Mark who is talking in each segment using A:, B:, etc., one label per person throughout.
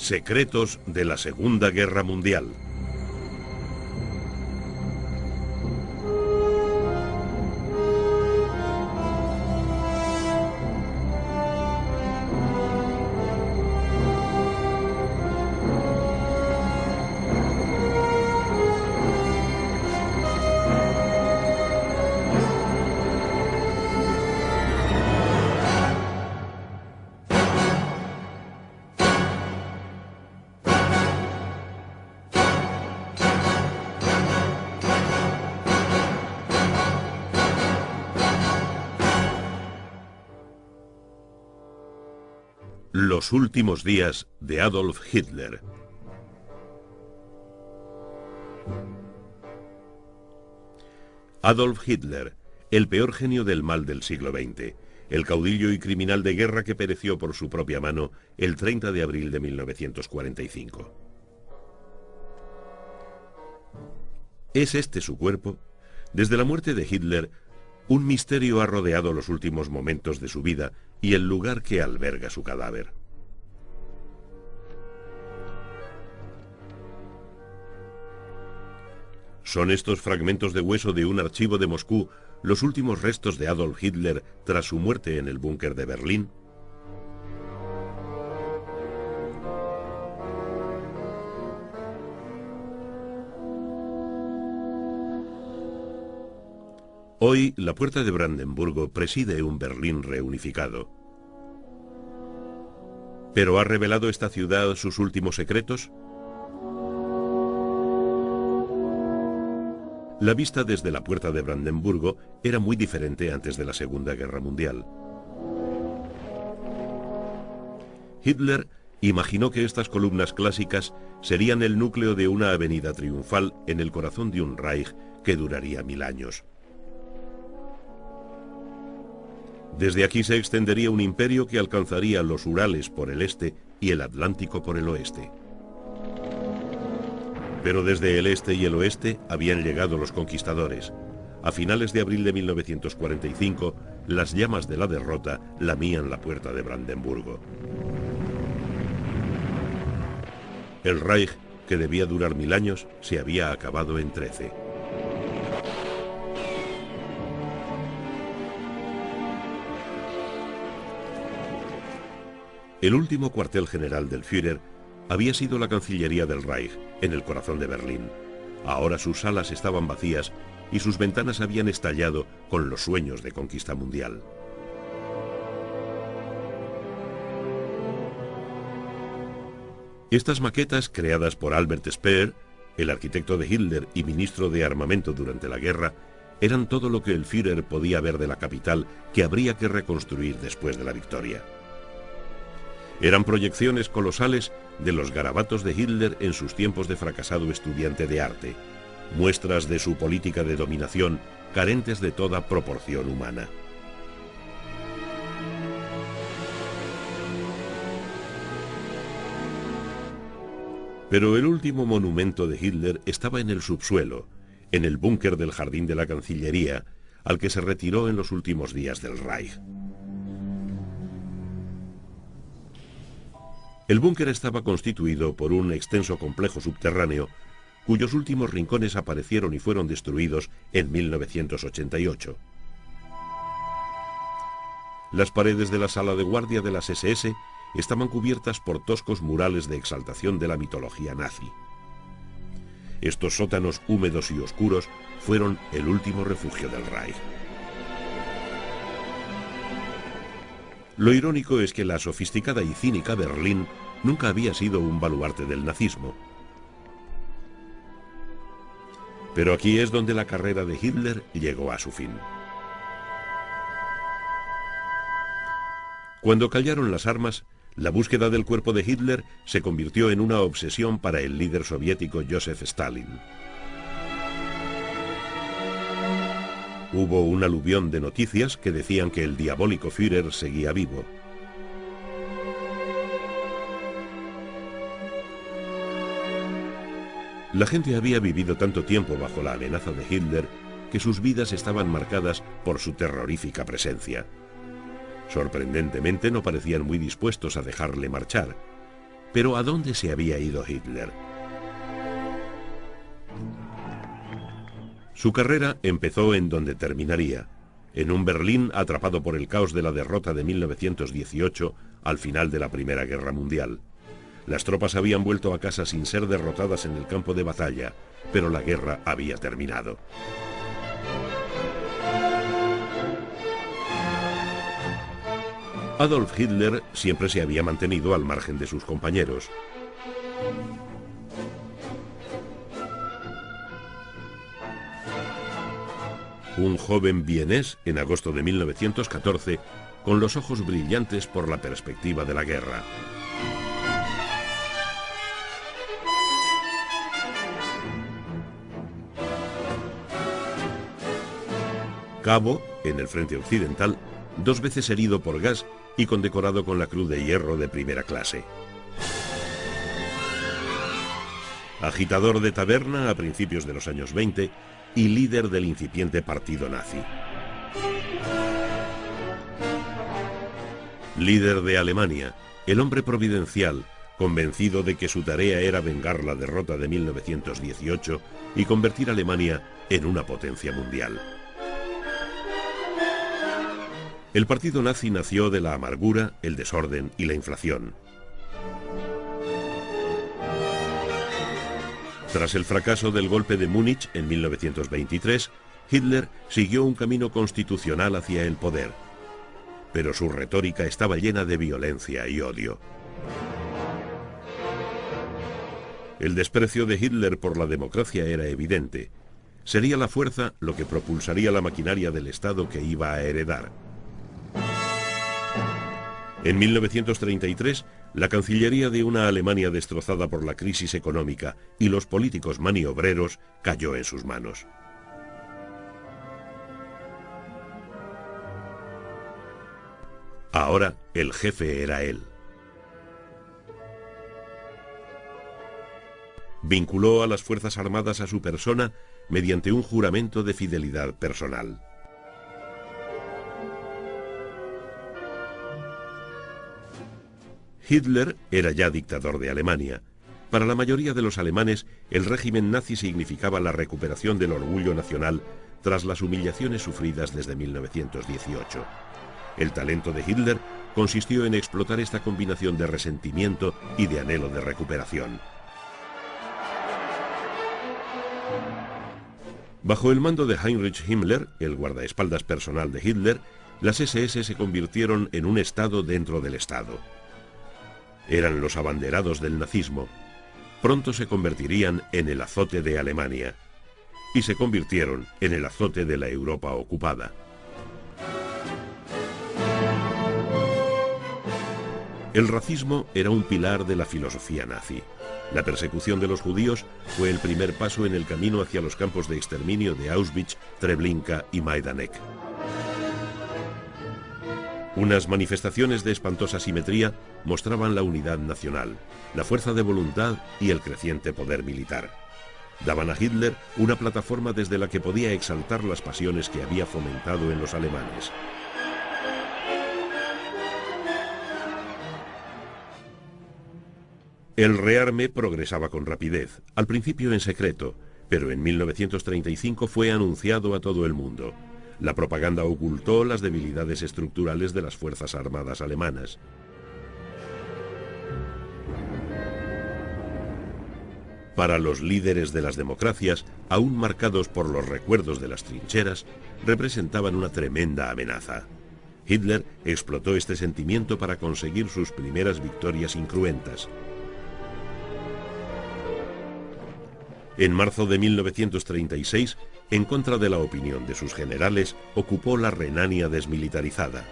A: Secretos de la Segunda Guerra Mundial. Los últimos días de Adolf Hitler. Adolf Hitler, el peor genio del mal del siglo XX, el caudillo y criminal de guerra que pereció por su propia mano el 30 de abril de 1945. ¿Es este su cuerpo? Desde la muerte de Hitler, un misterio ha rodeado los últimos momentos de su vida y el lugar que alberga su cadáver. ¿Son estos fragmentos de hueso de un archivo de Moscú los últimos restos de Adolf Hitler tras su muerte en el búnker de Berlín? Hoy, la Puerta de Brandenburgo preside un Berlín reunificado. ¿Pero ha revelado esta ciudad sus últimos secretos? La vista desde la Puerta de Brandenburgo era muy diferente antes de la Segunda Guerra Mundial. Hitler imaginó que estas columnas clásicas serían el núcleo de una avenida triunfal en el corazón de un Reich que duraría 1000 años. Desde aquí se extendería un imperio que alcanzaría los Urales por el este y el Atlántico por el oeste. Pero desde el este y el oeste habían llegado los conquistadores. A finales de abril de 1945, las llamas de la derrota lamían la Puerta de Brandenburgo. El Reich, que debía durar 1000 años, se había acabado en 13. El último cuartel general del Führer había sido la Cancillería del Reich, en el corazón de Berlín. Ahora sus salas estaban vacías y sus ventanas habían estallado con los sueños de conquista mundial. Estas maquetas, creadas por Albert Speer, el arquitecto de Hitler y ministro de armamento durante la guerra, eran todo lo que el Führer podía ver de la capital que habría que reconstruir después de la victoria. Eran proyecciones colosales de los garabatos de Hitler en sus tiempos de fracasado estudiante de arte, muestras de su política de dominación carentes de toda proporción humana. Pero el último monumento de Hitler estaba en el subsuelo, en el búnker del jardín de la Cancillería, al que se retiró en los últimos días del Reich. El búnker estaba constituido por un extenso complejo subterráneo, cuyos últimos rincones aparecieron y fueron destruidos en 1988. Las paredes de la sala de guardia de las SS estaban cubiertas por toscos murales de exaltación de la mitología nazi. Estos sótanos húmedos y oscuros fueron el último refugio del Reich. Lo irónico es que la sofisticada y cínica Berlín nunca había sido un baluarte del nazismo. Pero aquí es donde la carrera de Hitler llegó a su fin. Cuando callaron las armas, la búsqueda del cuerpo de Hitler se convirtió en una obsesión para el líder soviético Joseph Stalin. Hubo un aluvión de noticias que decían que el diabólico Führer seguía vivo. La gente había vivido tanto tiempo bajo la amenaza de Hitler que sus vidas estaban marcadas por su terrorífica presencia. Sorprendentemente no parecían muy dispuestos a dejarle marchar, Pero ¿a dónde se había ido Hitler? Su carrera empezó en donde terminaría, en un Berlín atrapado por el caos de la derrota de 1918 al final de la Primera Guerra Mundial. Las tropas habían vuelto a casa sin ser derrotadas en el campo de batalla, pero la guerra había terminado. Adolf Hitler siempre se había mantenido al margen de sus compañeros. Un joven vienés en agosto de 1914, con los ojos brillantes por la perspectiva de la guerra. Cabo, en el frente occidental, 2 veces herido por gas y condecorado con la Cruz de Hierro de primera clase. Agitador de taberna a principios de los años 20 y líder del incipiente partido nazi. Líder de Alemania, el hombre providencial, convencido de que su tarea era vengar la derrota de 1918 y convertir a Alemania en una potencia mundial. El partido nazi nació de la amargura, el desorden y la inflación. Tras el fracaso del golpe de Múnich en 1923, Hitler siguió un camino constitucional hacia el poder. Pero su retórica estaba llena de violencia y odio. El desprecio de Hitler por la democracia era evidente. Sería la fuerza lo que propulsaría la maquinaria del Estado que iba a heredar. En 1933, la Cancillería de una Alemania destrozada por la crisis económica y los políticos maniobreros cayó en sus manos. Ahora el jefe era él. Vinculó a las Fuerzas Armadas a su persona mediante un juramento de fidelidad personal. Hitler era ya dictador de Alemania. Para la mayoría de los alemanes, el régimen nazi significaba la recuperación del orgullo nacional tras las humillaciones sufridas desde 1918. El talento de Hitler consistió en explotar esta combinación de resentimiento y de anhelo de recuperación. Bajo el mando de Heinrich Himmler, el guardaespaldas personal de Hitler, las SS se convirtieron en un Estado dentro del Estado. Eran los abanderados del nazismo. Pronto se convertirían en el azote de Alemania. Y se convirtieron en el azote de la Europa ocupada. El racismo era un pilar de la filosofía nazi. La persecución de los judíos fue el primer paso en el camino hacia los campos de exterminio de Auschwitz, Treblinka y Majdanek. Unas manifestaciones de espantosa simetría mostraban la unidad nacional, la fuerza de voluntad y el creciente poder militar. Daban a Hitler una plataforma desde la que podía exaltar las pasiones que había fomentado en los alemanes. El rearme progresaba con rapidez, al principio en secreto, pero en 1935 fue anunciado a todo el mundo. La propaganda ocultó las debilidades estructurales de las Fuerzas Armadas alemanas. Para los líderes de las democracias, aún marcados por los recuerdos de las trincheras, representaban una tremenda amenaza. Hitler explotó este sentimiento para conseguir sus primeras victorias incruentas. En marzo de 1936, en contra de la opinión de sus generales, ocupó la Renania desmilitarizada.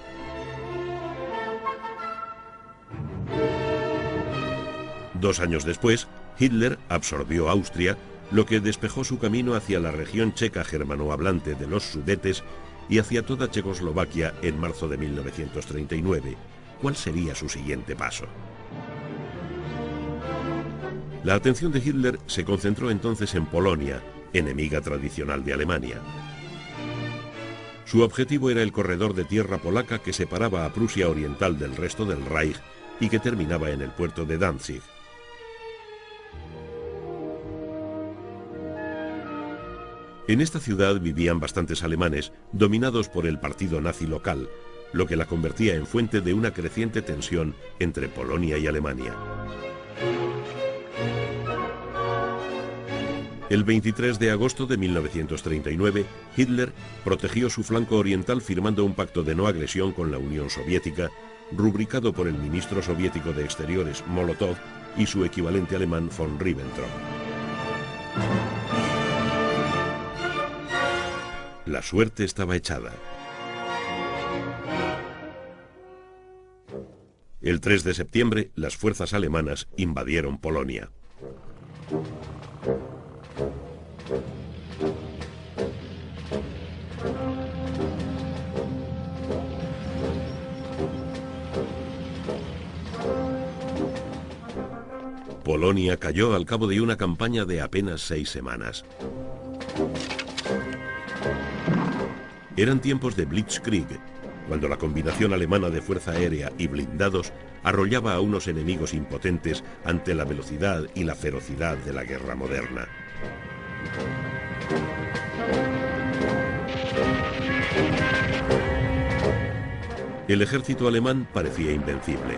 A: Dos años después, Hitler absorbió Austria, lo que despejó su camino hacia la región checa germanohablante de los Sudetes y hacia toda Checoslovaquia en marzo de 1939. ¿Cuál sería su siguiente paso? La atención de Hitler se concentró entonces en Polonia, enemiga tradicional de Alemania. Su objetivo era el corredor de tierra polaca que separaba a Prusia Oriental del resto del Reich y que terminaba en el puerto de Danzig. En esta ciudad vivían bastantes alemanes dominados por el partido nazi local, lo que la convertía en fuente de una creciente tensión entre Polonia y Alemania. El 23 de agosto de 1939, Hitler protegió su flanco oriental firmando un pacto de no agresión con la Unión Soviética, rubricado por el ministro soviético de Exteriores Molotov y su equivalente alemán von Ribbentrop. La suerte estaba echada. El 3 de septiembre, las fuerzas alemanas invadieron Polonia. Polonia cayó al cabo de una campaña de apenas 6 semanas. Eran tiempos de Blitzkrieg, cuando la combinación alemana de fuerza aérea y blindados arrollaba a unos enemigos impotentes ante la velocidad y la ferocidad de la guerra moderna. El ejército alemán parecía invencible.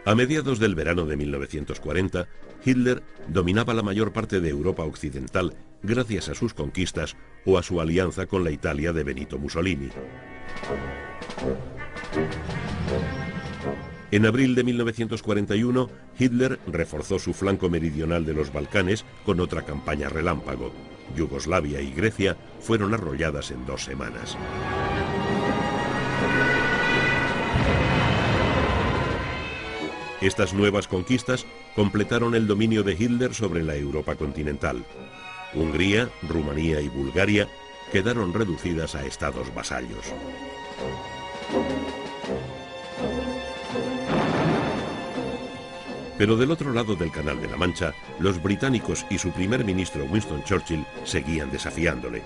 A: A mediados del verano de 1940, Hitler dominaba la mayor parte de Europa occidental gracias a sus conquistas o a su alianza con la Italia de Benito Mussolini. En abril de 1941, Hitler reforzó su flanco meridional de los Balcanes con otra campaña relámpago. Yugoslavia y Grecia fueron arrolladas en 2 semanas. Estas nuevas conquistas completaron el dominio de Hitler sobre la Europa continental. Hungría, Rumanía y Bulgaria quedaron reducidas a estados vasallos. Pero del otro lado del Canal de la Mancha, los británicos y su primer ministro Winston Churchill seguían desafiándole.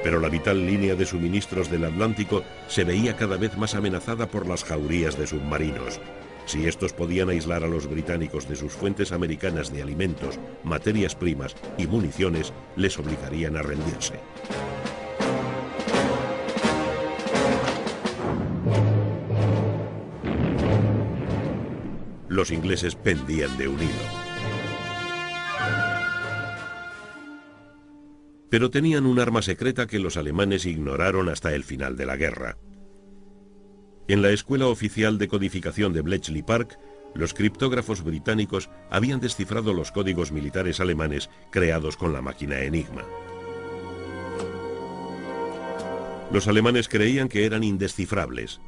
A: Pero la vital línea de suministros del Atlántico se veía cada vez más amenazada por las jaurías de submarinos. Si estos podían aislar a los británicos de sus fuentes americanas de alimentos, materias primas y municiones, les obligarían a rendirse. Los ingleses pendían de un hilo. Pero tenían un arma secreta que los alemanes ignoraron hasta el final de la guerra. En la Escuela Oficial de Codificación de Bletchley Park, los criptógrafos británicos habían descifrado los códigos militares alemanes creados con la máquina Enigma. Los alemanes creían que eran indescifrables.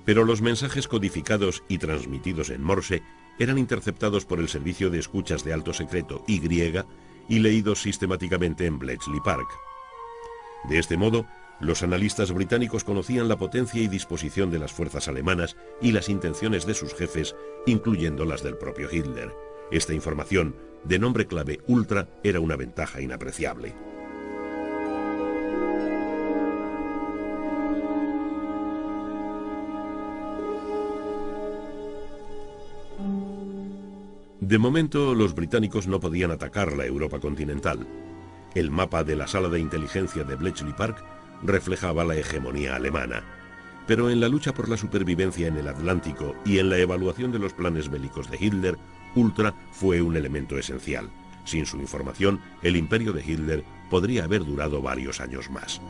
A: Pero los mensajes codificados y transmitidos en Morse eran interceptados por el Servicio de Escuchas de Alto Secreto Y y leídos sistemáticamente en Bletchley Park. De este modo, los analistas británicos conocían la potencia y disposición de las fuerzas alemanas y las intenciones de sus jefes, incluyendo las del propio Hitler. Esta información, de nombre clave Ultra, era una ventaja inapreciable. De momento, los británicos no podían atacar la Europa continental. El mapa de la sala de inteligencia de Bletchley Park reflejaba la hegemonía alemana. Pero en la lucha por la supervivencia en el Atlántico y en la evaluación de los planes bélicos de Hitler, Ultra fue un elemento esencial. Sin su información, el imperio de Hitler podría haber durado varios años más.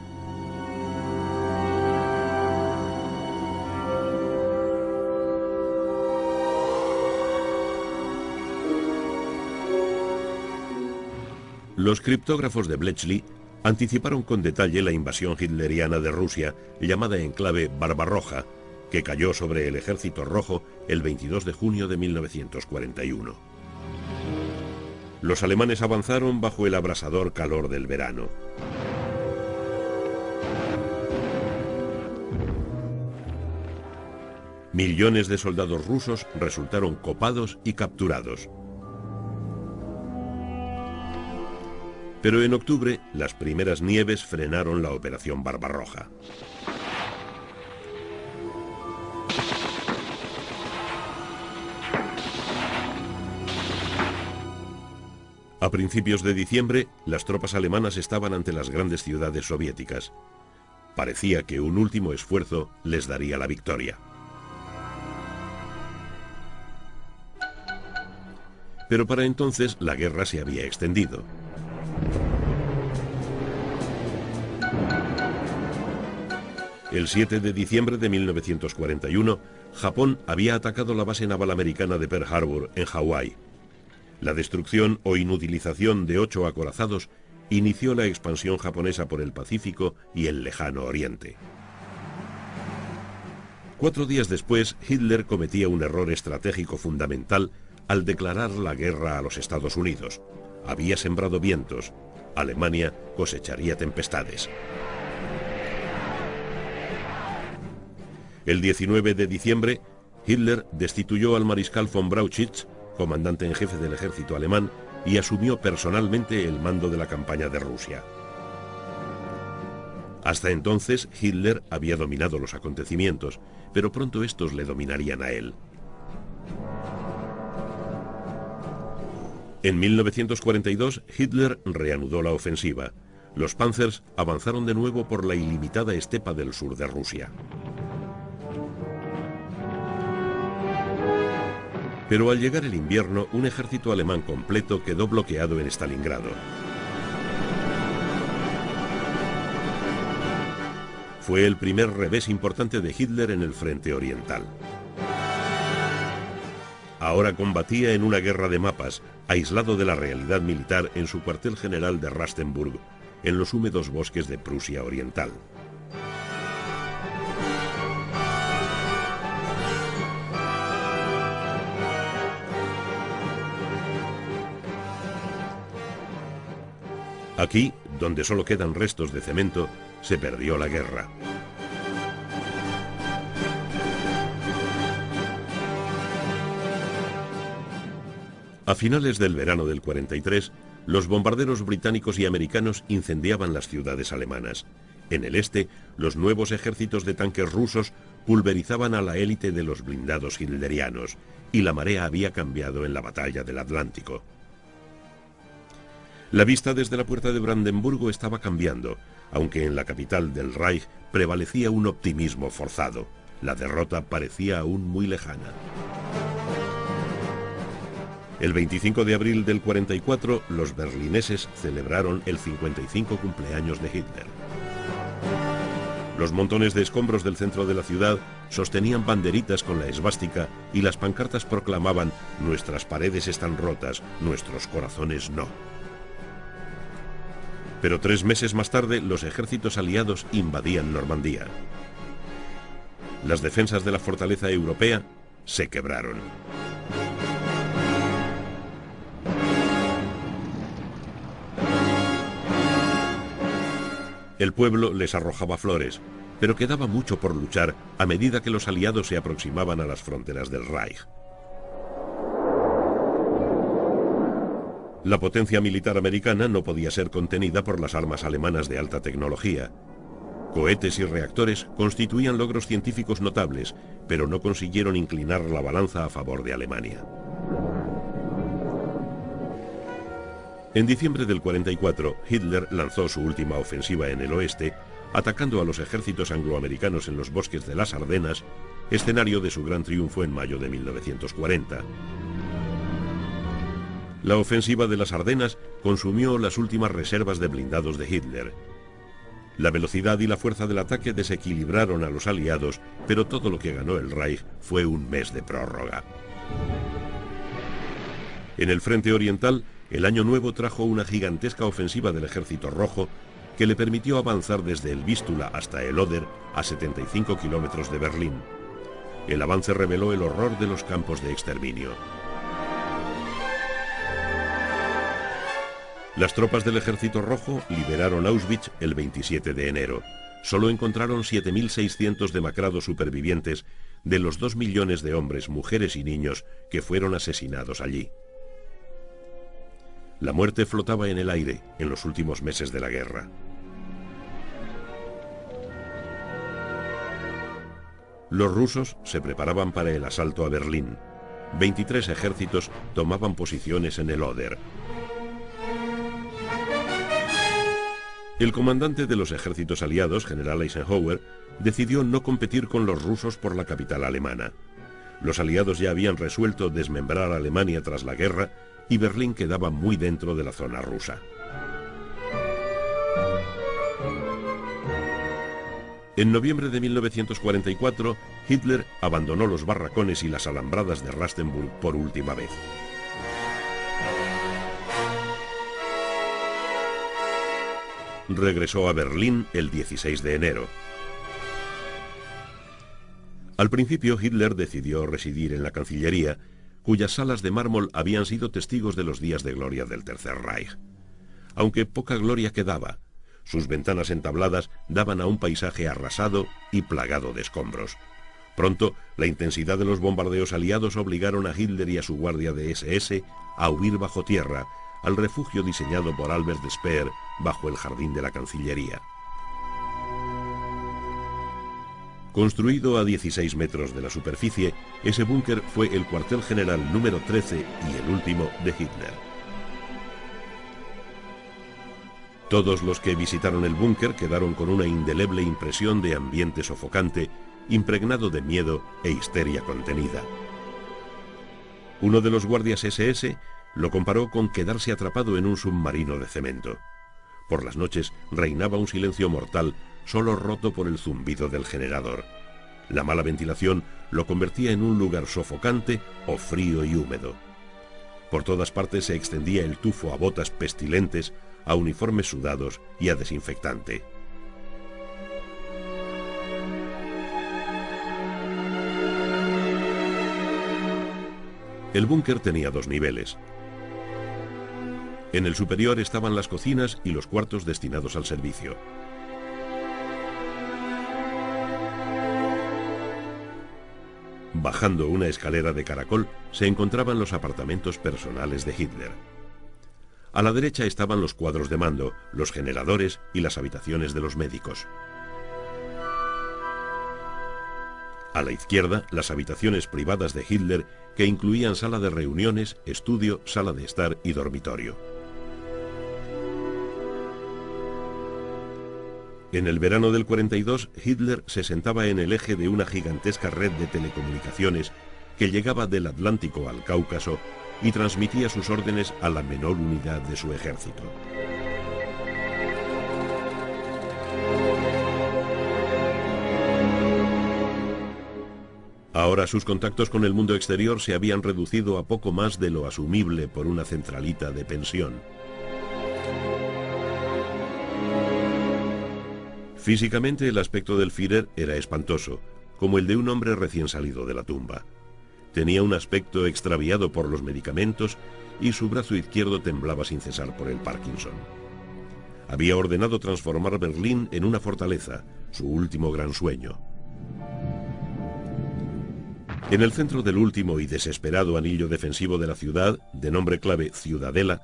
A: Los criptógrafos de Bletchley anticiparon con detalle la invasión hitleriana de Rusia, llamada en clave Barbarroja, que cayó sobre el Ejército Rojo el 22 de junio de 1941. Los alemanes avanzaron bajo el abrasador calor del verano. Millones de soldados rusos resultaron copados y capturados. Pero en octubre, las primeras nieves frenaron la Operación Barbarroja. A principios de diciembre, las tropas alemanas estaban ante las grandes ciudades soviéticas. Parecía que un último esfuerzo les daría la victoria. Pero para entonces la guerra se había extendido. El 7 de diciembre de 1941, Japón había atacado la base naval americana de Pearl Harbor, en Hawái. La destrucción o inutilización de 8 acorazados inició la expansión japonesa por el Pacífico y el lejano Oriente. 4 días después, Hitler cometía un error estratégico fundamental al declarar la guerra a los Estados Unidos. Había sembrado vientos. Alemania cosecharía tempestades. El 19 de diciembre, Hitler destituyó al mariscal von Brauchitsch, comandante en jefe del ejército alemán, y asumió personalmente el mando de la campaña de Rusia. Hasta entonces, Hitler había dominado los acontecimientos, pero pronto estos le dominarían a él. En 1942, Hitler reanudó la ofensiva. Los Panzers avanzaron de nuevo por la ilimitada estepa del sur de Rusia. Pero al llegar el invierno, un ejército alemán completo quedó bloqueado en Stalingrado. Fue el primer revés importante de Hitler en el frente oriental. Ahora combatía en una guerra de mapas, aislado de la realidad militar en su cuartel general de Rastenburg, en los húmedos bosques de Prusia Oriental. Aquí, donde solo quedan restos de cemento, se perdió la guerra. A finales del verano del 43, los bombarderos británicos y americanos incendiaban las ciudades alemanas. En el este, los nuevos ejércitos de tanques rusos pulverizaban a la élite de los blindados hitlerianos, y la marea había cambiado en la batalla del Atlántico. La vista desde la puerta de Brandenburgo estaba cambiando, aunque en la capital del Reich prevalecía un optimismo forzado. La derrota parecía aún muy lejana. El 25 de abril del 44, los berlineses celebraron el 55 cumpleaños de Hitler. Los montones de escombros del centro de la ciudad sostenían banderitas con la esvástica y las pancartas proclamaban: «Nuestras paredes están rotas, nuestros corazones no». Pero 3 meses más tarde, los ejércitos aliados invadían Normandía. Las defensas de la fortaleza europea se quebraron. El pueblo les arrojaba flores, pero quedaba mucho por luchar a medida que los aliados se aproximaban a las fronteras del Reich. La potencia militar americana no podía ser contenida por las armas alemanas de alta tecnología. Cohetes y reactores constituían logros científicos notables, pero no consiguieron inclinar la balanza a favor de Alemania. En diciembre del 44, Hitler lanzó su última ofensiva en el oeste, atacando a los ejércitos angloamericanos en los bosques de las Ardenas, escenario de su gran triunfo en mayo de 1940. La ofensiva de las Ardenas consumió las últimas reservas de blindados de Hitler. La velocidad y la fuerza del ataque desequilibraron a los aliados, pero todo lo que ganó el Reich fue un mes de prórroga. En el frente oriental, el Año Nuevo trajo una gigantesca ofensiva del Ejército Rojo que le permitió avanzar desde el Vístula hasta el Oder, a 75 kilómetros de Berlín. El avance reveló el horror de los campos de exterminio. Las tropas del Ejército Rojo liberaron Auschwitz el 27 de enero. Solo encontraron 7.600 demacrados supervivientes de los 2 millones de hombres, mujeres y niños que fueron asesinados allí. La muerte flotaba en el aire en los últimos meses de la guerra. Los rusos se preparaban para el asalto a Berlín. 23 ejércitos tomaban posiciones en el Oder. El comandante de los ejércitos aliados, general Eisenhower, decidió no competir con los rusos por la capital alemana. Los aliados ya habían resuelto desmembrar a Alemania tras la guerra y Berlín quedaba muy dentro de la zona rusa. En noviembre de 1944, Hitler abandonó los barracones y las alambradas de Rastenburg por última vez. Regresó a Berlín el 16 de enero. Al principio Hitler decidió residir en la Cancillería, cuyas salas de mármol habían sido testigos de los días de gloria del Tercer Reich. Aunque poca gloria quedaba, sus ventanas entabladas daban a un paisaje arrasado y plagado de escombros. Pronto, la intensidad de los bombardeos aliados obligaron a Hitler y a su guardia de SS a huir bajo tierra, al refugio diseñado por Albert Speer bajo el jardín de la Cancillería. Construido a 16 metros de la superficie, ese búnker fue el cuartel general número 13 y el último de Hitler. Todos los que visitaron el búnker quedaron con una indeleble impresión de ambiente sofocante, impregnado de miedo e histeria contenida. Uno de los guardias SS lo comparó con quedarse atrapado en un submarino de cemento. Por las noches reinaba un silencio mortal, solo roto por el zumbido del generador. La mala ventilación lo convertía en un lugar sofocante o frío y húmedo. Por todas partes se extendía el tufo a botas pestilentes, a uniformes sudados y a desinfectante. El búnker tenía 2 niveles. En el superior estaban las cocinas y los cuartos destinados al servicio. Bajando una escalera de caracol se encontraban los apartamentos personales de Hitler. A la derecha estaban los cuadros de mando, los generadores y las habitaciones de los médicos. A la izquierda, las habitaciones privadas de Hitler, que incluían sala de reuniones, estudio, sala de estar y dormitorio. En el verano del 42, Hitler se sentaba en el eje de una gigantesca red de telecomunicaciones que llegaba del Atlántico al Cáucaso y transmitía sus órdenes a la menor unidad de su ejército. Ahora sus contactos con el mundo exterior se habían reducido a poco más de lo asumible por una centralita de pensión. Físicamente el aspecto del Führer era espantoso, como el de un hombre recién salido de la tumba. Tenía un aspecto extraviado por los medicamentos y su brazo izquierdo temblaba sin cesar por el Parkinson. Había ordenado transformar Berlín en una fortaleza, su último gran sueño. En el centro del último y desesperado anillo defensivo de la ciudad, de nombre clave Ciudadela,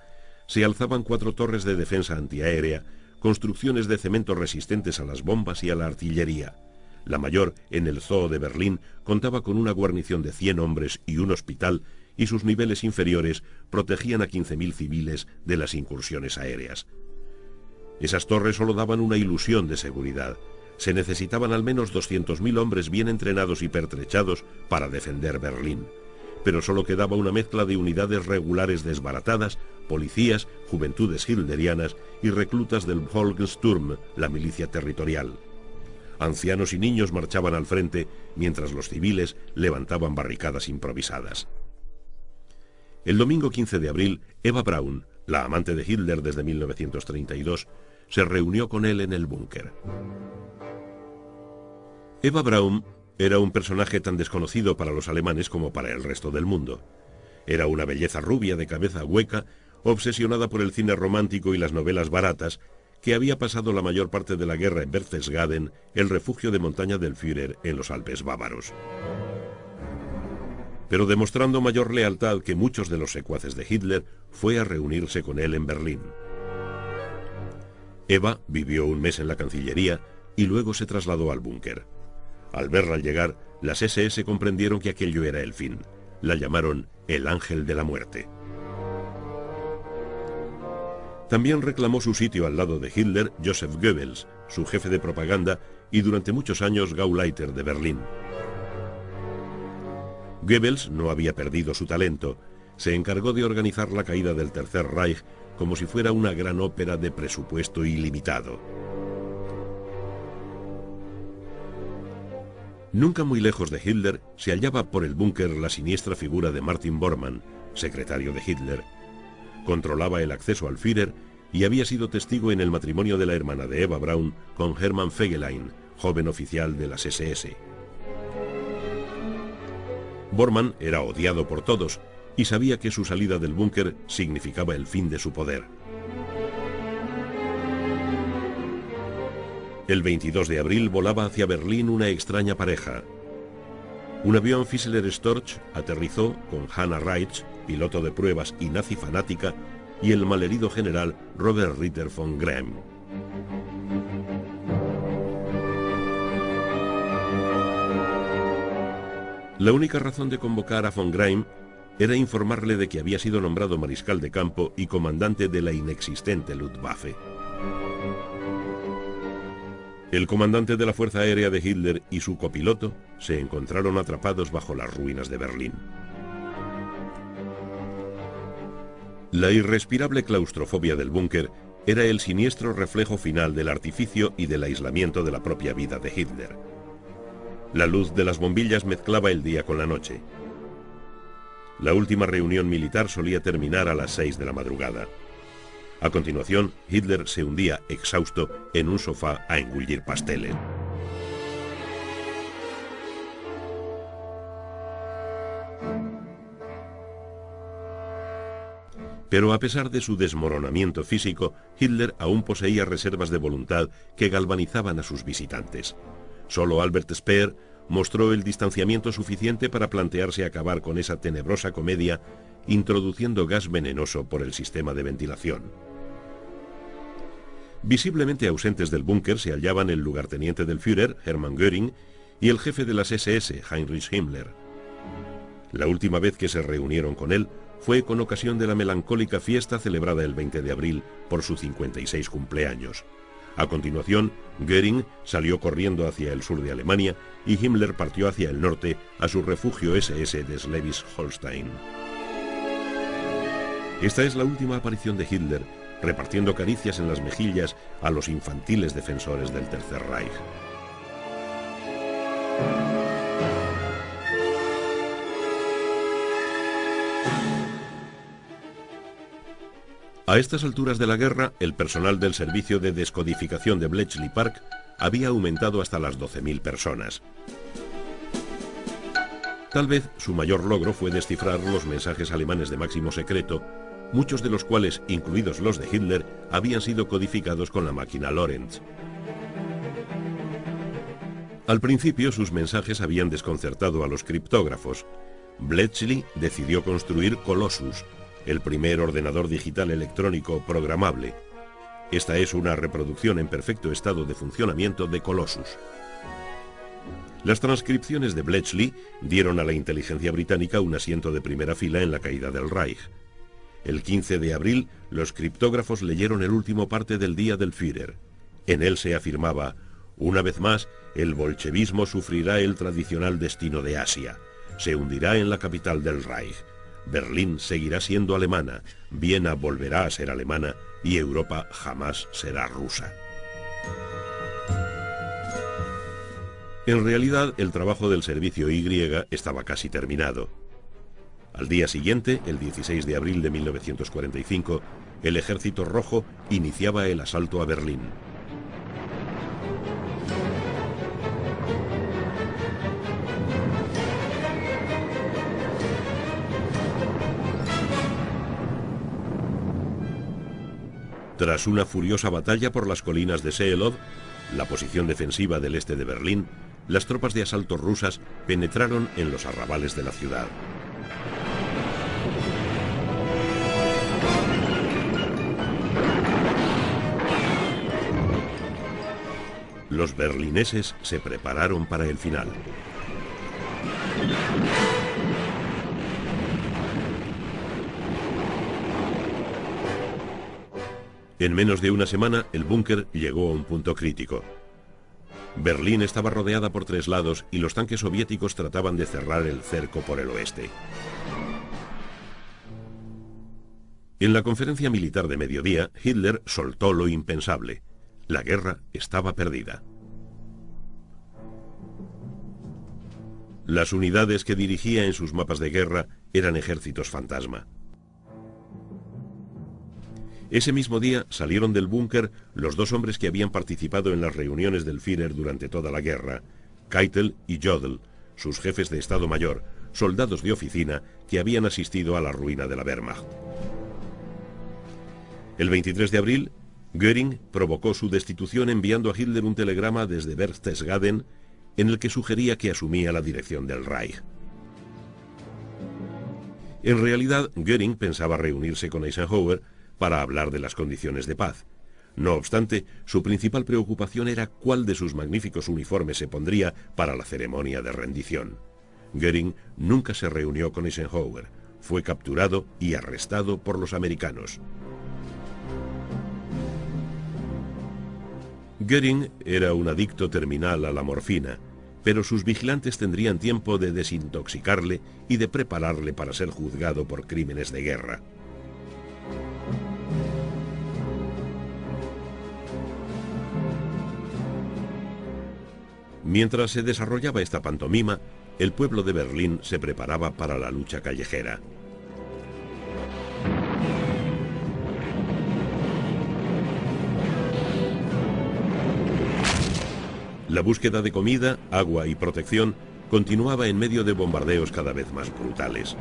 A: se alzaban 4 torres de defensa antiaérea, construcciones de cemento resistentes a las bombas y a la artillería. La mayor, en el Zoo de Berlín, contaba con una guarnición de 100 hombres y un hospital, y sus niveles inferiores protegían a 15.000 civiles de las incursiones aéreas. Esas torres solo daban una ilusión de seguridad. Se necesitaban al menos 200.000 hombres bien entrenados y pertrechados para defender Berlín. Pero solo quedaba una mezcla de unidades regulares desbaratadas, policías, juventudes hitlerianas y reclutas del Volkssturm, la milicia territorial. Ancianos y niños marchaban al frente, mientras los civiles levantaban barricadas improvisadas. El domingo 15 de abril, Eva Braun, la amante de Hitler desde 1932, se reunió con él en el búnker. Eva Braun era un personaje tan desconocido para los alemanes como para el resto del mundo. Era una belleza rubia de cabeza hueca, obsesionada por el cine romántico y las novelas baratas, que había pasado la mayor parte de la guerra en Berchtesgaden, el refugio de montaña del Führer en los Alpes bávaros. pero demostrando mayor lealtad que muchos de los secuaces de Hitler, fue a reunirse con él en Berlín. Eva vivió un mes en la Cancillería y luego se trasladó al búnker. Al verla llegar, las SS comprendieron que aquello era el fin. La llamaron el Ángel de la Muerte. También reclamó su sitio al lado de Hitler Joseph Goebbels, su jefe de propaganda y durante muchos años Gauleiter de Berlín. Goebbels no había perdido su talento. Se encargó de organizar la caída del Tercer Reich como si fuera una gran ópera de presupuesto ilimitado. Nunca muy lejos de Hitler se hallaba por el búnker la siniestra figura de Martin Bormann, secretario de Hitler. Controlaba el acceso al Führer y había sido testigo en el matrimonio de la hermana de Eva Braun con Hermann Fegelein, joven oficial de las SS. Bormann era odiado por todos y sabía que su salida del búnker significaba el fin de su poder. El 22 de abril volaba hacia Berlín una extraña pareja. Un avión Fischler Storch aterrizó con Hannah Reitz, piloto de pruebas y nazi fanática, y el malherido general Robert Ritter von Gremm. La única razón de convocar a von Gremm era informarle de que había sido nombrado mariscal de campo y comandante de la inexistente Luftwaffe. El comandante de la Fuerza Aérea de Hitler y su copiloto se encontraron atrapados bajo las ruinas de Berlín. La irrespirable claustrofobia del búnker era el siniestro reflejo final del artificio y del aislamiento de la propia vida de Hitler. La luz de las bombillas mezclaba el día con la noche. La última reunión militar solía terminar a las 6 de la madrugada. A continuación, Hitler se hundía exhausto en un sofá a engullir pasteles. Pero a pesar de su desmoronamiento físico, Hitler aún poseía reservas de voluntad que galvanizaban a sus visitantes. Solo Albert Speer mostró el distanciamiento suficiente para plantearse acabar con esa tenebrosa comedia introduciendo gas venenoso por el sistema de ventilación. Visiblemente ausentes del búnker se hallaban el lugarteniente del Führer, Hermann Göring, y el jefe de las SS, Heinrich Himmler. La última vez que se reunieron con él fue con ocasión de la melancólica fiesta celebrada el 20 de abril por su 56 cumpleaños. A continuación, Göring salió corriendo hacia el sur de Alemania y Himmler partió hacia el norte a su refugio SS de Schleswig-Holstein. Esta es la última aparición de Hitler, repartiendo caricias en las mejillas a los infantiles defensores del Tercer Reich. A estas alturas de la guerra, el personal del servicio de descodificación de Bletchley Park había aumentado hasta las 12.000 personas. Tal vez su mayor logro fue descifrar los mensajes alemanes de máximo secreto, muchos de los cuales, incluidos los de Hitler, habían sido codificados con la máquina Lorenz. Al principio sus mensajes habían desconcertado a los criptógrafos. Bletchley decidió construir Colossus, el primer ordenador digital electrónico programable. Esta es una reproducción en perfecto estado de funcionamiento de Colossus. Las transcripciones de Bletchley dieron a la inteligencia británica un asiento de primera fila en la caída del Reich. El 15 de abril, los criptógrafos leyeron el último parte del Día del Führer. En él se afirmaba: una vez más, el bolchevismo sufrirá el tradicional destino de Asia. Se hundirá en la capital del Reich. Berlín seguirá siendo alemana, Viena volverá a ser alemana y Europa jamás será rusa. En realidad, el trabajo del servicio Y estaba casi terminado. Al día siguiente, el 16 de abril de 1945, el Ejército Rojo iniciaba el asalto a Berlín. Tras una furiosa batalla por las colinas de Seelov, la posición defensiva del este de Berlín, las tropas de asalto rusas penetraron en los arrabales de la ciudad. Los berlineses se prepararon para el final. En menos de una semana, el búnker llegó a un punto crítico. Berlín estaba rodeada por 3 lados y los tanques soviéticos trataban de cerrar el cerco por el oeste. En la conferencia militar de mediodía, Hitler soltó lo impensable. La guerra estaba perdida. Las unidades que dirigía en sus mapas de guerra eran ejércitos fantasma. Ese mismo día salieron del búnker los 2 hombres que habían participado en las reuniones del Führer durante toda la guerra, Keitel y Jodl, sus jefes de Estado Mayor, soldados de oficina que habían asistido a la ruina de la Wehrmacht. El 23 de abril, Göring provocó su destitución enviando a Hitler un telegrama desde Berchtesgaden en el que sugería que asumía la dirección del Reich. En realidad, Göring pensaba reunirse con Eisenhower para hablar de las condiciones de paz. No obstante, su principal preocupación era cuál de sus magníficos uniformes se pondría para la ceremonia de rendición. Göring nunca se reunió con Eisenhower. Fue capturado y arrestado por los americanos. Göring era un adicto terminal a la morfina, pero sus vigilantes tendrían tiempo de desintoxicarle y de prepararle para ser juzgado por crímenes de guerra. Mientras se desarrollaba esta pantomima, el pueblo de Berlín se preparaba para la lucha callejera. La búsqueda de comida, agua y protección continuaba en medio de bombardeos cada vez más brutales.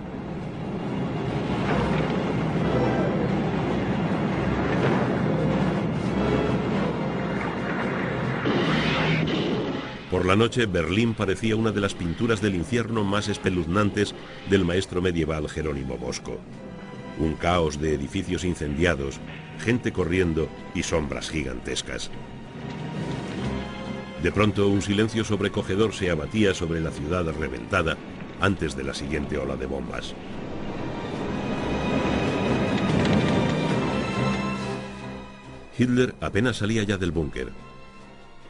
A: Por la noche, Berlín parecía una de las pinturas del infierno más espeluznantes del maestro medieval Jerónimo Bosco. Un caos de edificios incendiados, gente corriendo y sombras gigantescas. De pronto, un silencio sobrecogedor se abatía sobre la ciudad reventada antes de la siguiente ola de bombas. Hitler apenas salía ya del búnker.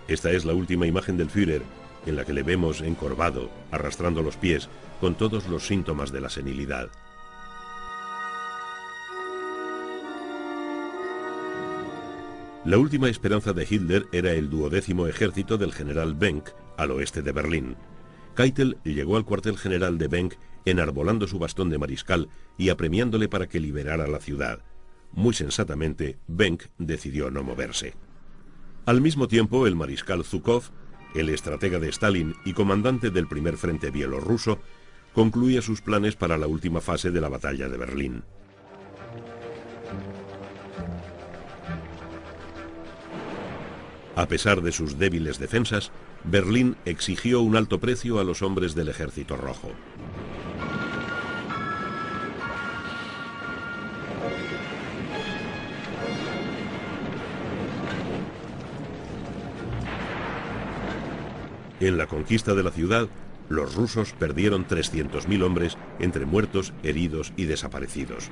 A: Esta es la última imagen del Führer, en la que le vemos encorvado, arrastrando los pies, con todos los síntomas de la senilidad. La última esperanza de Hitler era el 12º ejército del general Benck, al oeste de Berlín. Keitel llegó al cuartel general de Benck enarbolando su bastón de mariscal y apremiándole para que liberara la ciudad. Muy sensatamente, Benck decidió no moverse. Al mismo tiempo, el mariscal Zhukov, el estratega de Stalin y comandante del primer frente bielorruso, concluía sus planes para la última fase de la batalla de Berlín. A pesar de sus débiles defensas, Berlín exigió un alto precio a los hombres del Ejército Rojo. En la conquista de la ciudad, los rusos perdieron 300.000 hombres entre muertos, heridos y desaparecidos.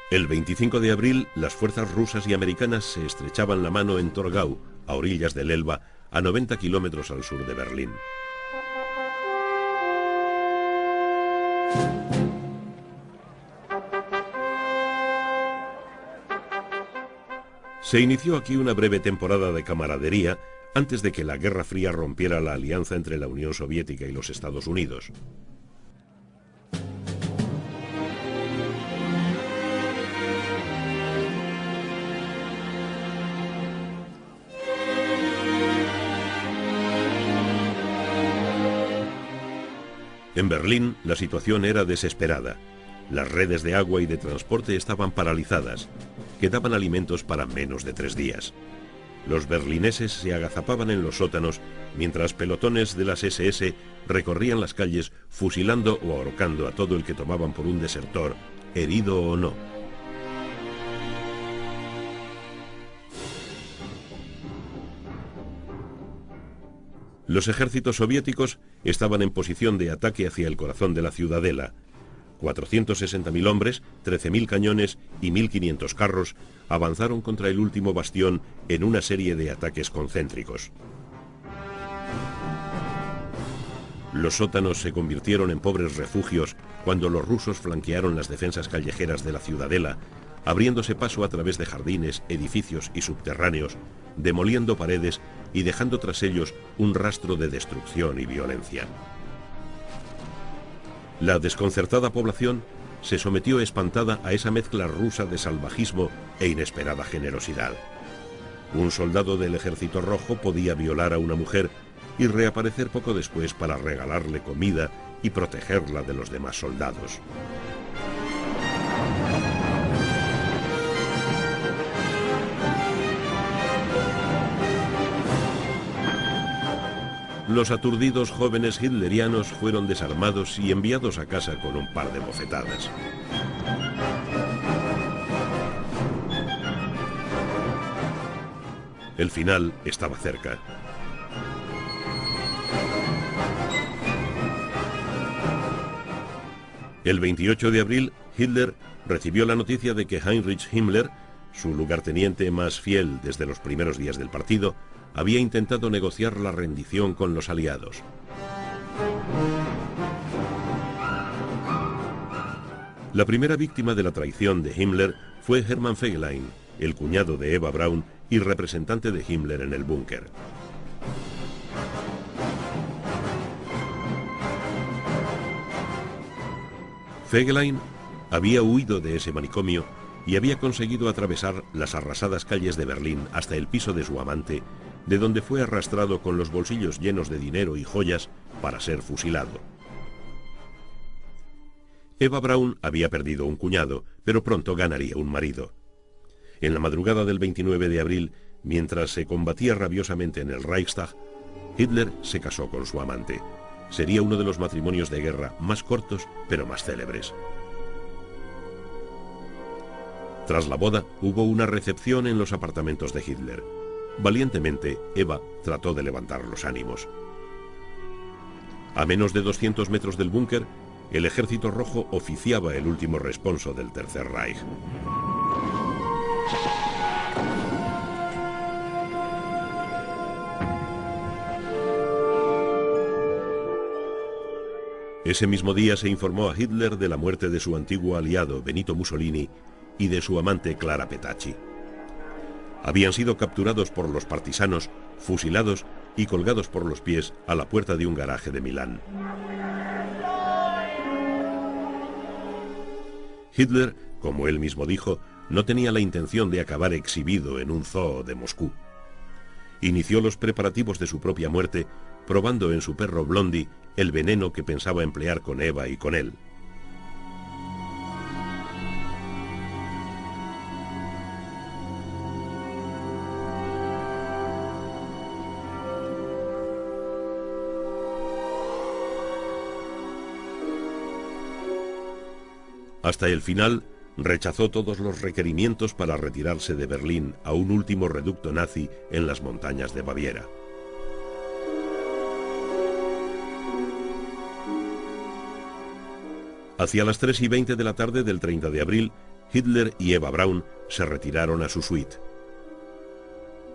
A: El 25 de abril, las fuerzas rusas y americanas se estrechaban la mano en Torgau, a orillas del Elba, a 90 kilómetros al sur de Berlín. Se inició aquí una breve temporada de camaradería antes de que la Guerra Fría rompiera la alianza entre la Unión Soviética y los Estados Unidos. En Berlín, la situación era desesperada. Las redes de agua y de transporte estaban paralizadas. Quedaban alimentos para menos de 3 días. Los berlineses se agazapaban en los sótanos, mientras pelotones de las SS recorrían las calles fusilando o ahorcando a todo el que tomaban por un desertor, herido o no. Los ejércitos soviéticos estaban en posición de ataque hacia el corazón de la ciudadela. 460.000 hombres, 13.000 cañones y 1.500 carros avanzaron contra el último bastión en una serie de ataques concéntricos. Los sótanos se convirtieron en pobres refugios cuando los rusos flanquearon las defensas callejeras de la ciudadela, abriéndose paso a través de jardines, edificios y subterráneos, demoliendo paredes y dejando tras ellos un rastro de destrucción y violencia. La desconcertada población se sometió espantada a esa mezcla rusa de salvajismo e inesperada generosidad. Un soldado del Ejército Rojo podía violar a una mujer y reaparecer poco después para regalarle comida y protegerla de los demás soldados. Los aturdidos jóvenes hitlerianos fueron desarmados y enviados a casa con un par de bofetadas. El final estaba cerca. El 28 de abril, Hitler recibió la noticia de que Heinrich Himmler, su lugarteniente más fiel desde los primeros días del partido, había intentado negociar la rendición con los aliados. La primera víctima de la traición de Himmler fue Hermann Fegelein, el cuñado de Eva Braun y representante de Himmler en el búnker. Fegelein había huido de ese manicomio y había conseguido atravesar las arrasadas calles de Berlín hasta el piso de su amante, de donde fue arrastrado con los bolsillos llenos de dinero y joyas para ser fusilado. Eva Braun había perdido un cuñado, pero pronto ganaría un marido. En la madrugada del 29 de abril, mientras se combatía rabiosamente en el Reichstag, Hitler se casó con su amante. Sería uno de los matrimonios de guerra más cortos, pero más célebres. Tras la boda, hubo una recepción en los apartamentos de Hitler. Valientemente, Eva trató de levantar los ánimos. A menos de 200 metros del búnker, el Ejército Rojo oficiaba el último responso del Tercer Reich. Ese mismo día se informó a Hitler de la muerte de su antiguo aliado Benito Mussolini y de su amante Clara Petacci. Habían sido capturados por los partisanos, fusilados y colgados por los pies a la puerta de un garaje de Milán. Hitler, como él mismo dijo, no tenía la intención de acabar exhibido en un zoo de Moscú. Inició los preparativos de su propia muerte, probando en su perro Blondie el veneno que pensaba emplear con Eva y con él. Hasta el final, rechazó todos los requerimientos para retirarse de Berlín a un último reducto nazi en las montañas de Baviera. Hacia las 3:20 de la tarde del 30 de abril, Hitler y Eva Braun se retiraron a su suite.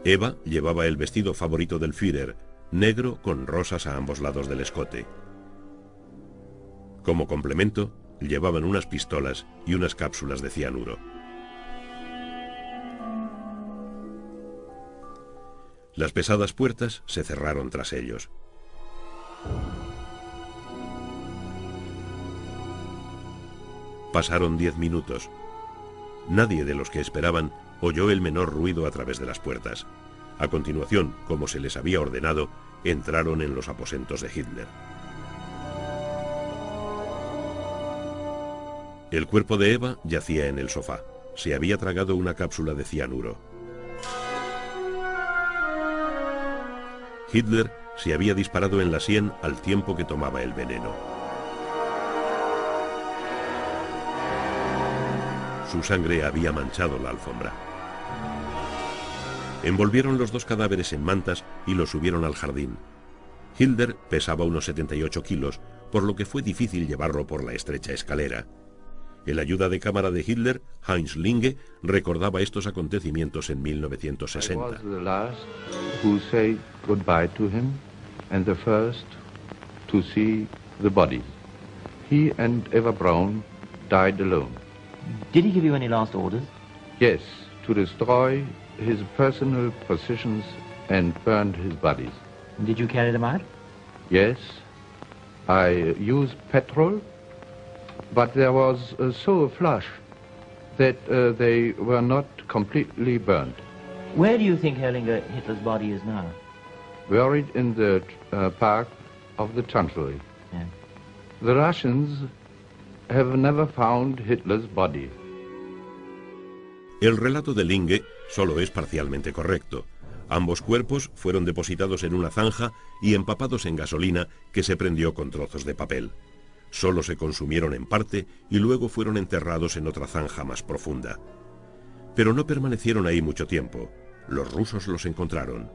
A: Eva llevaba el vestido favorito del Führer, negro con rosas a ambos lados del escote. Como complemento, llevaban unas pistolas y unas cápsulas de cianuro. Las pesadas puertas se cerraron tras ellos. Pasaron 10 minutos. Nadie de los que esperaban oyó el menor ruido a través de las puertas. A continuación, como se les había ordenado, entraron en los aposentos de Hitler. El cuerpo de Eva yacía en el sofá. Se había tragado una cápsula de cianuro. Hitler se había disparado en la sien al tiempo que tomaba el veneno. Su sangre había manchado la alfombra. Envolvieron los dos cadáveres en mantas y los subieron al jardín. Hitler pesaba unos 78 kilos, por lo que fue difícil llevarlo por la estrecha escalera. El ayuda de cámara de Hitler, Heinz Linge, recordaba estos acontecimientos en 1960.
B: He and Eva Braun died alone.
C: Did he give you any last orders?
B: Yes, to destroy his personal possessions and burn his bodies.
C: Did you carry them out?
B: Yes, I used petrol, but there was so a flush that they were not completely burned.
C: Where do you think Hitler's body is now?
B: Buried in the park of the Chancellery.
C: Yeah.
B: The Russians have never found Hitler's body.
A: El relato de Linge solo es parcialmente correcto. Ambos cuerpos fueron depositados en una zanja y empapados en gasolina que se prendió con trozos de papel. Solo se consumieron en parte y luego fueron enterrados en otra zanja más profunda. Pero no permanecieron ahí mucho tiempo. Los rusos los encontraron.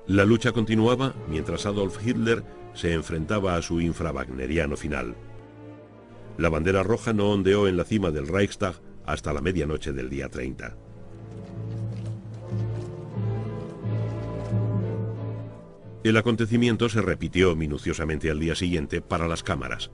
A: La lucha continuaba mientras Adolf Hitler se enfrentaba a su infrawagneriano final. La bandera roja no ondeó en la cima del Reichstag hasta la medianoche del día 30. El acontecimiento se repitió minuciosamente al día siguiente para las cámaras.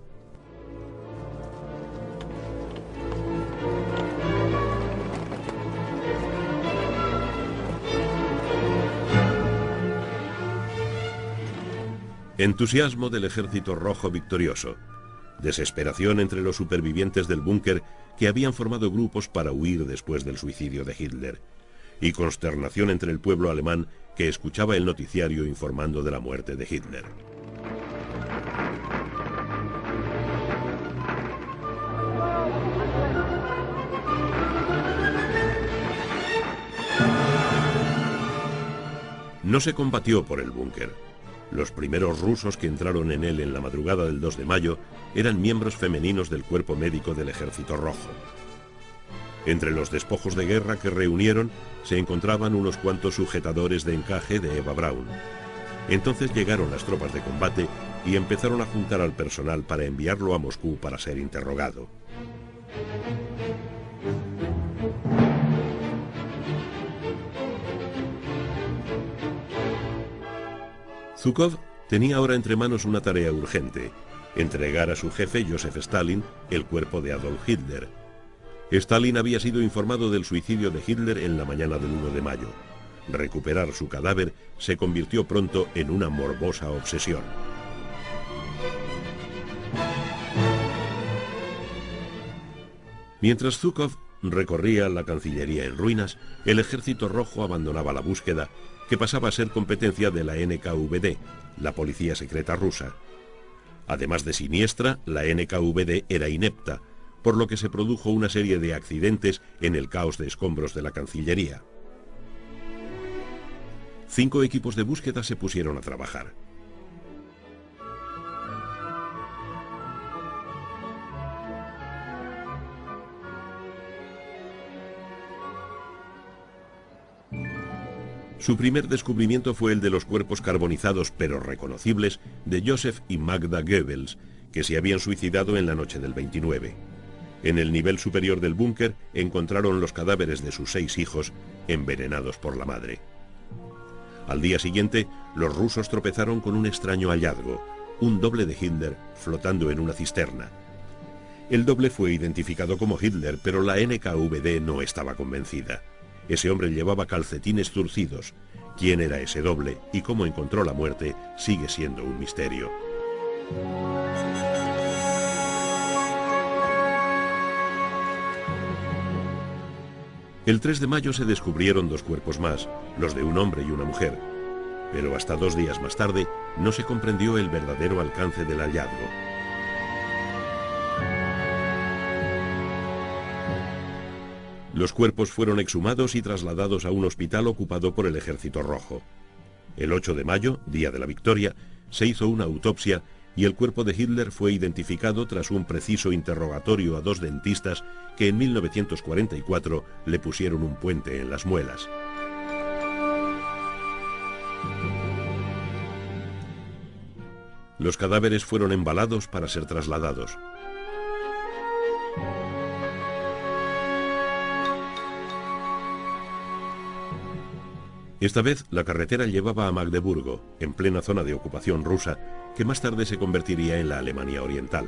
A: Entusiasmo del ejército rojo victorioso. Desesperación entre los supervivientes del búnker que habían formado grupos para huir después del suicidio de Hitler. Y consternación entre el pueblo alemán que escuchaba el noticiario informando de la muerte de Hitler. No se combatió por el búnker. Los primeros rusos que entraron en él en la madrugada del 2 de mayo eran miembros femeninos del cuerpo médico del Ejército Rojo. Entre los despojos de guerra que reunieron se encontraban unos cuantos sujetadores de encaje de Eva Braun. Entonces llegaron las tropas de combate y empezaron a juntar al personal para enviarlo a Moscú para ser interrogado. Zhukov tenía ahora entre manos una tarea urgente: entregar a su jefe, Joseph Stalin, el cuerpo de Adolf Hitler. Stalin había sido informado del suicidio de Hitler en la mañana del 1 de mayo. Recuperar su cadáver se convirtió pronto en una morbosa obsesión. Mientras Zhukov recorría la Cancillería en ruinas, el Ejército Rojo abandonaba la búsqueda, que pasaba a ser competencia de la NKVD, la policía secreta rusa. Además de siniestra, la NKVD era inepta, por lo que se produjo una serie de accidentes en el caos de escombros de la Cancillería. 5 equipos de búsqueda se pusieron a trabajar. Su primer descubrimiento fue el de los cuerpos carbonizados pero reconocibles de Joseph y Magda Goebbels, que se habían suicidado en la noche del 29. En el nivel superior del búnker encontraron los cadáveres de sus 6 hijos, envenenados por la madre. Al día siguiente, los rusos tropezaron con un extraño hallazgo: un doble de Hitler flotando en una cisterna. El doble fue identificado como Hitler, pero la NKVD no estaba convencida. Ese hombre llevaba calcetines zurcidos. ¿Quién era ese doble y cómo encontró la muerte sigue siendo un misterio? El 3 de mayo se descubrieron 2 cuerpos más, los de un hombre y una mujer. Pero hasta 2 días más tarde no se comprendió el verdadero alcance del hallazgo. Los cuerpos fueron exhumados y trasladados a un hospital ocupado por el Ejército Rojo. El 8 de mayo, día de la victoria, se hizo una autopsia y el cuerpo de Hitler fue identificado tras un preciso interrogatorio a 2 dentistas que en 1944 le pusieron un puente en las muelas. Los cadáveres fueron embalados para ser trasladados. Esta vez la carretera llevaba a Magdeburgo, en plena zona de ocupación rusa, que más tarde se convertiría en la Alemania Oriental.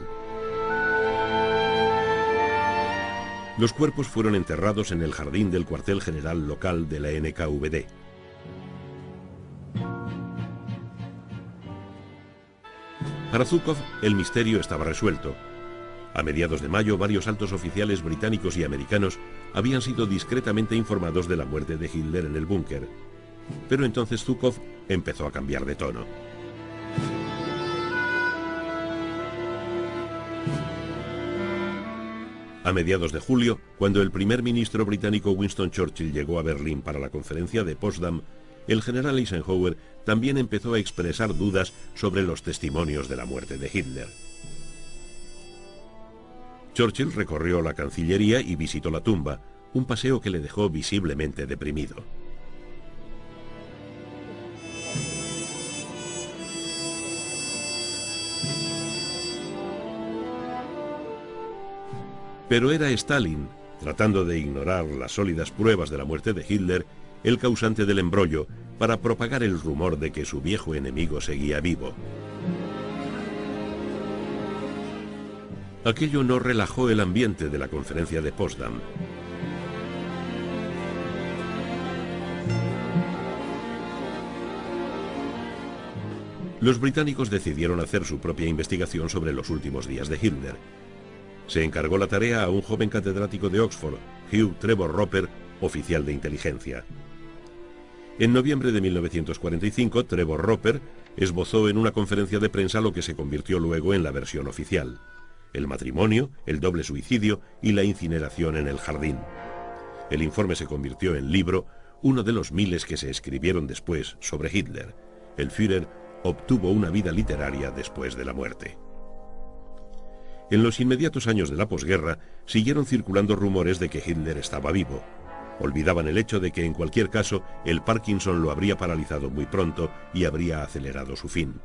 A: Los cuerpos fueron enterrados en el jardín del cuartel general local de la NKVD. Para Zhukov, el misterio estaba resuelto. A mediados de mayo, varios altos oficiales británicos y americanos habían sido discretamente informados de la muerte de Hitler en el búnker. Pero entonces Zhukov empezó a cambiar de tono. A mediados de julio, cuando el primer ministro británico Winston Churchill llegó a Berlín para la conferencia de Potsdam, el general Eisenhower también empezó a expresar dudas sobre los testimonios de la muerte de Hitler. Churchill recorrió la Cancillería y visitó la tumba, un paseo que le dejó visiblemente deprimido. Pero era Stalin, tratando de ignorar las sólidas pruebas de la muerte de Hitler, el causante del embrollo para propagar el rumor de que su viejo enemigo seguía vivo. Aquello no relajó el ambiente de la conferencia de Potsdam. Los británicos decidieron hacer su propia investigación sobre los últimos días de Hitler. Se encargó la tarea a un joven catedrático de Oxford, Hugh Trevor Roper, oficial de inteligencia. En noviembre de 1945, Trevor Roper esbozó en una conferencia de prensa lo que se convirtió luego en la versión oficial: el matrimonio, el doble suicidio y la incineración en el jardín. El informe se convirtió en libro, uno de los miles que se escribieron después sobre Hitler. El Führer obtuvo una vida literaria después de la muerte. En los inmediatos años de la posguerra siguieron circulando rumores de que Hitler estaba vivo. Olvidaban el hecho de que en cualquier caso el Parkinson lo habría paralizado muy pronto y habría acelerado su fin.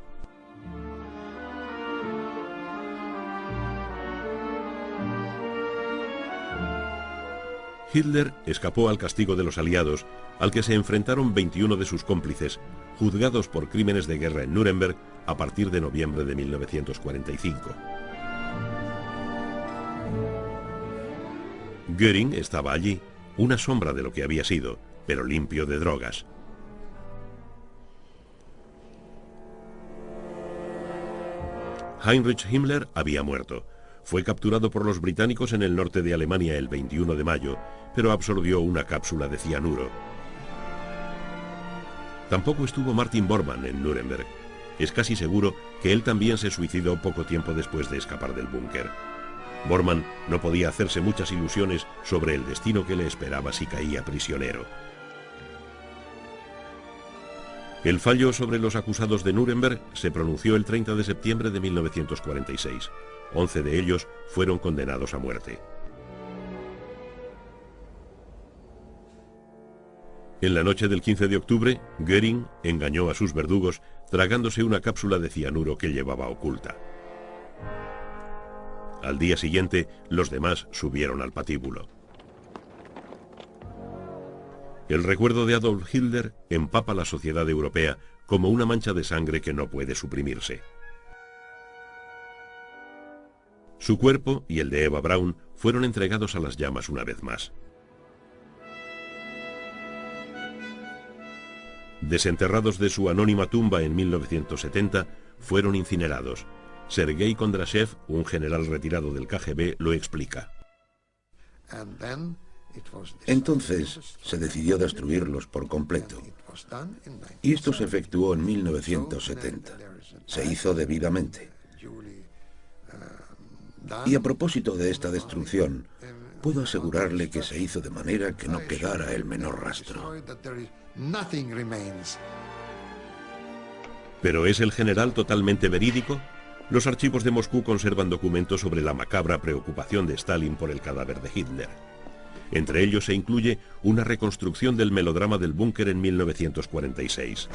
A: Hitler escapó al castigo de los aliados, al que se enfrentaron 21 de sus cómplices, juzgados por crímenes de guerra en Nuremberg a partir de noviembre de 1945. Göring estaba allí, una sombra de lo que había sido, pero limpio de drogas. Heinrich Himmler había muerto. Fue capturado por los británicos en el norte de Alemania el 21 de mayo, pero absorbió una cápsula de cianuro. Tampoco estuvo Martin Bormann en Nuremberg. Es casi seguro que él también se suicidó poco tiempo después de escapar del búnker. Bormann no podía hacerse muchas ilusiones sobre el destino que le esperaba si caía prisionero. El fallo sobre los acusados de Nuremberg se pronunció el 30 de septiembre de 1946. 11 de ellos fueron condenados a muerte. En la noche del 15 de octubre, Göring engañó a sus verdugos tragándose una cápsula de cianuro que llevaba oculta. Al día siguiente, los demás subieron al patíbulo. El recuerdo de Adolf Hitler empapa la sociedad europea como una mancha de sangre que no puede suprimirse. Su cuerpo y el de Eva Braun fueron entregados a las llamas una vez más. Desenterrados de su anónima tumba en 1970, fueron incinerados. Sergei Kondrashev, un general retirado del KGB, lo explica.
D: Entonces se decidió destruirlos por completo. Y esto se efectuó en 1970. Se hizo debidamente. Y a propósito de esta destrucción, Puedo asegurarle que se hizo de manera que no quedara el menor rastro.
A: ¿Pero es el general totalmente verídico? Los archivos de Moscú conservan documentos sobre la macabra preocupación de Stalin por el cadáver de Hitler. Entre ellos se incluye una reconstrucción del melodrama del búnker en 1946.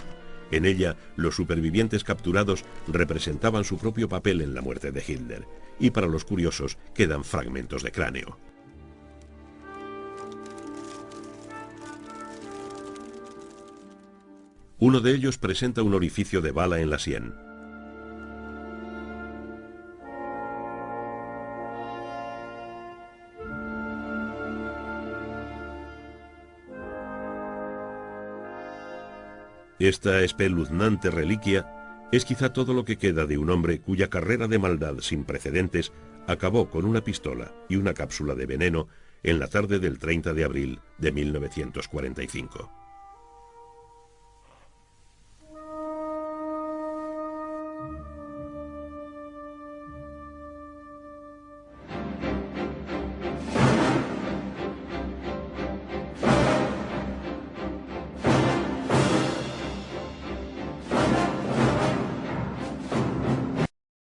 A: En ella, los supervivientes capturados representaban su propio papel en la muerte de Hitler, y para los curiosos quedan fragmentos de cráneo. Uno de ellos presenta un orificio de bala en la sien. Esta espeluznante reliquia es quizá todo lo que queda de un hombre cuya carrera de maldad sin precedentes acabó con una pistola y una cápsula de veneno en la tarde del 30 de abril de 1945.